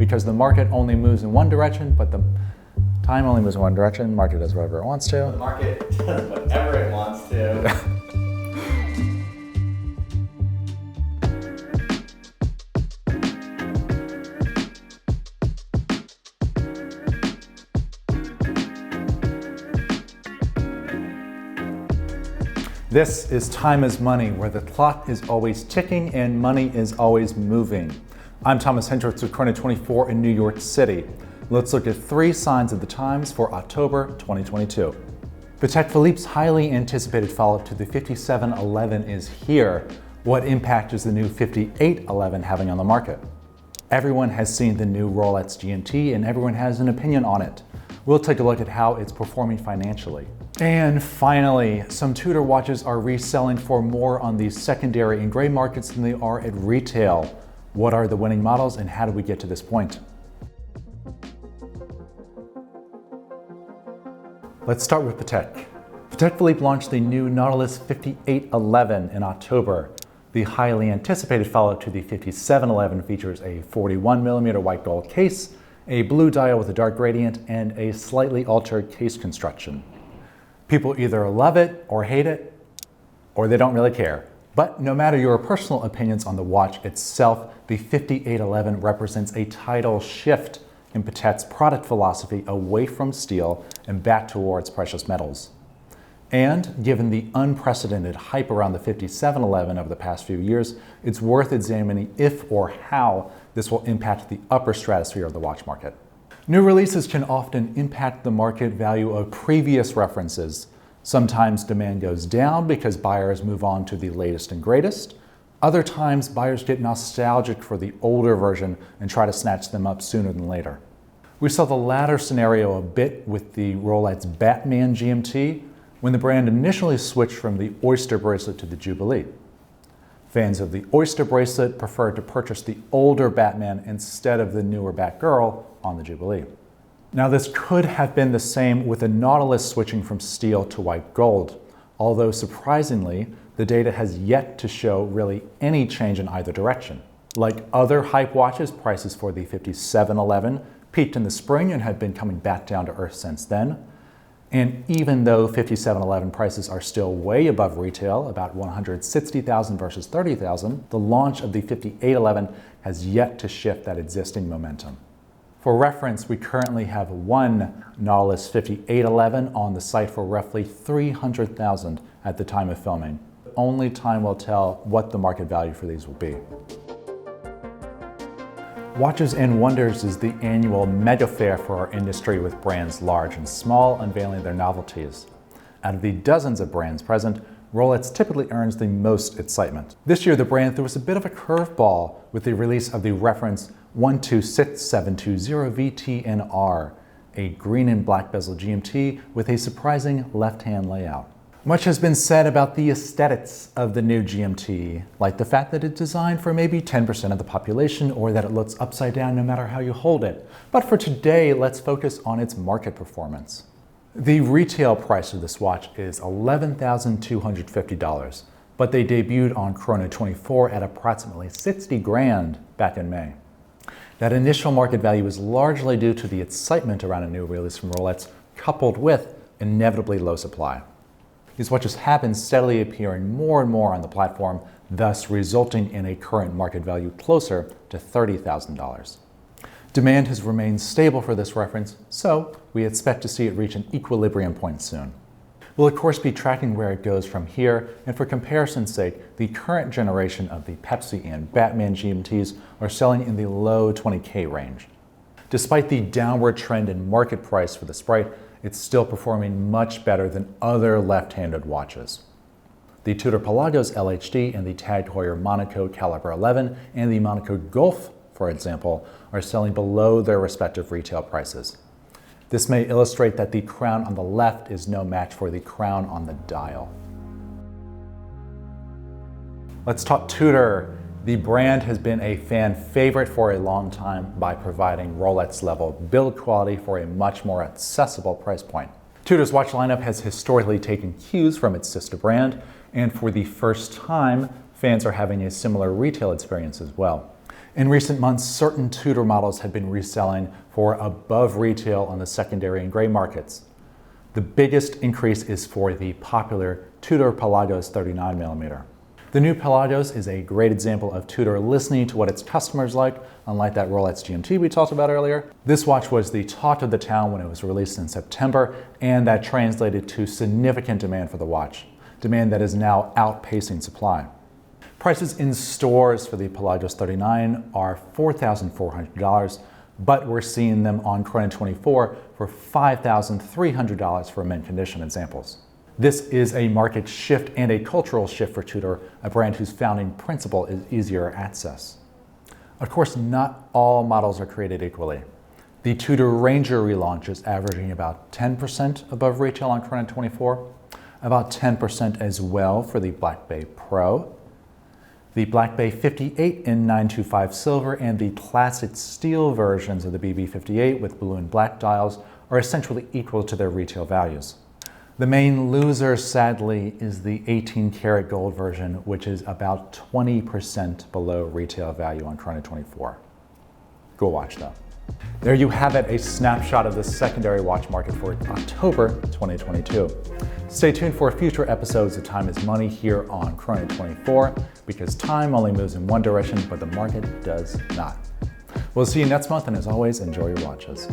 because the market only moves in one direction, but the time only moves in one direction. Market does whatever it wants to. The market does whatever it wants to. This is Time is Money, where the clock is always ticking and money is always moving. I'm Thomas Hendricks with Chrono 24 in New York City. Let's look at 3 signs of the times for October 2022. Patek Philippe's highly anticipated follow-up to the 5711 is here. What impact is the new 5811 having on the market? Everyone has seen the new Rolex GMT and everyone has an opinion on it. We'll take a look at how it's performing financially. And finally, some Tudor watches are reselling for more on the secondary and gray markets than they are at retail. What are the winning models and how did we get to this point? Let's start with Patek. Patek Philippe launched the new Nautilus 5811 in October. The highly anticipated follow-up to the 5711 features a 41mm white gold case, a blue dial with a dark gradient, and a slightly altered case construction. People either love it or hate it, or they don't really care. But no matter your personal opinions on the watch itself, the 5811 represents a tidal shift in Patek's product philosophy away from steel and back towards precious metals. And given the unprecedented hype around the 5711 over the past few years, it's worth examining if or how this will impact the upper stratosphere of the watch market. New releases can often impact the market value of previous references. Sometimes demand goes down because buyers move on to the latest and greatest. Other times buyers get nostalgic for the older version and try to snatch them up sooner than later. We saw the latter scenario a bit with the Rolex Batman GMT when the brand initially switched from the Oyster bracelet to the Jubilee. Fans of the Oyster bracelet preferred to purchase the older Batman instead of the newer Batgirl on the Jubilee. Now this could have been the same with the Nautilus switching from steel to white gold, although surprisingly, the data has yet to show really any change in either direction. Like other hype watches, prices for the 5711 peaked in the spring and have been coming back down to earth since then. And even though 5711 prices are still way above retail, about $160,000 versus $30,000, the launch of the 5811 has yet to shift that existing momentum. For reference, we currently have one Nautilus 5811 on the site for roughly $300,000 at the time of filming. Only time will tell what the market value for these will be. Watches and Wonders is the annual mega fair for our industry with brands large and small unveiling their novelties. Out of the dozens of brands present, Rolex typically earns the most excitement. This year, the brand threw us a bit of a curveball with the release of the reference 126720 VTNR, a green and black bezel GMT with a surprising left-hand layout. Much has been said about the aesthetics of the new GMT, like the fact that it's designed for maybe 10% of the population or that it looks upside down no matter how you hold it. But for today, let's focus on its market performance. The retail price of this watch is $11,250, but they debuted on Chrono 24 at approximately $60,000 back in May. That initial market value is largely due to the excitement around a new release from Rolex, coupled with inevitably low supply. These watches have been steadily appearing more and more on the platform, thus resulting in a current market value closer to $30,000. Demand has remained stable for this reference, so we expect to see it reach an equilibrium point soon. We'll of course be tracking where it goes from here, and for comparison's sake, the current generation of the Pepsi and Batman GMTs are selling in the low $20K range. Despite the downward trend in market price for the Sprite, it's still performing much better than other left-handed watches. The Tudor Pelagos LHD and the Tag Heuer Monaco Caliber 11 and the Monaco Golf, for example, are selling below their respective retail prices. This may illustrate that the crown on the left is no match for the crown on the dial. Let's talk Tudor. The brand has been a fan favorite for a long time by providing Rolex-level build quality for a much more accessible price point. Tudor's watch lineup has historically taken cues from its sister brand, and for the first time, fans are having a similar retail experience as well. In recent months, certain Tudor models have been reselling for above retail on the secondary and gray markets. The biggest increase is for the popular Tudor Pelagos 39mm. The new Pelagos is a great example of Tudor listening to what its customers like, unlike that Rolex GMT we talked about earlier. This watch was the talk of the town when it was released in September, and that translated to significant demand for the watch, demand that is now outpacing supply. Prices in stores for the Pelagos 39 are $4,400, but we're seeing them on Chrono24 for $5,300 for mint condition examples. This is a market shift and a cultural shift for Tudor, a brand whose founding principle is easier access. Of course, not all models are created equally. The Tudor Ranger relaunch is averaging about 10% above retail on Chrono24, about 10% as well for the Black Bay Pro. The Black Bay 58 in 925 silver and the classic steel versions of the BB58 with blue and black dials are essentially equal to their retail values. The main loser, sadly, is the 18 karat gold version, which is about 20% below retail value on Chrono24. Go watch though. There you have it, a snapshot of the secondary watch market for October 2022. Stay tuned for future episodes of Time is Money here on Chrono24, because time only moves in one direction, but the market does not. We'll see you next month, and as always, enjoy your watches.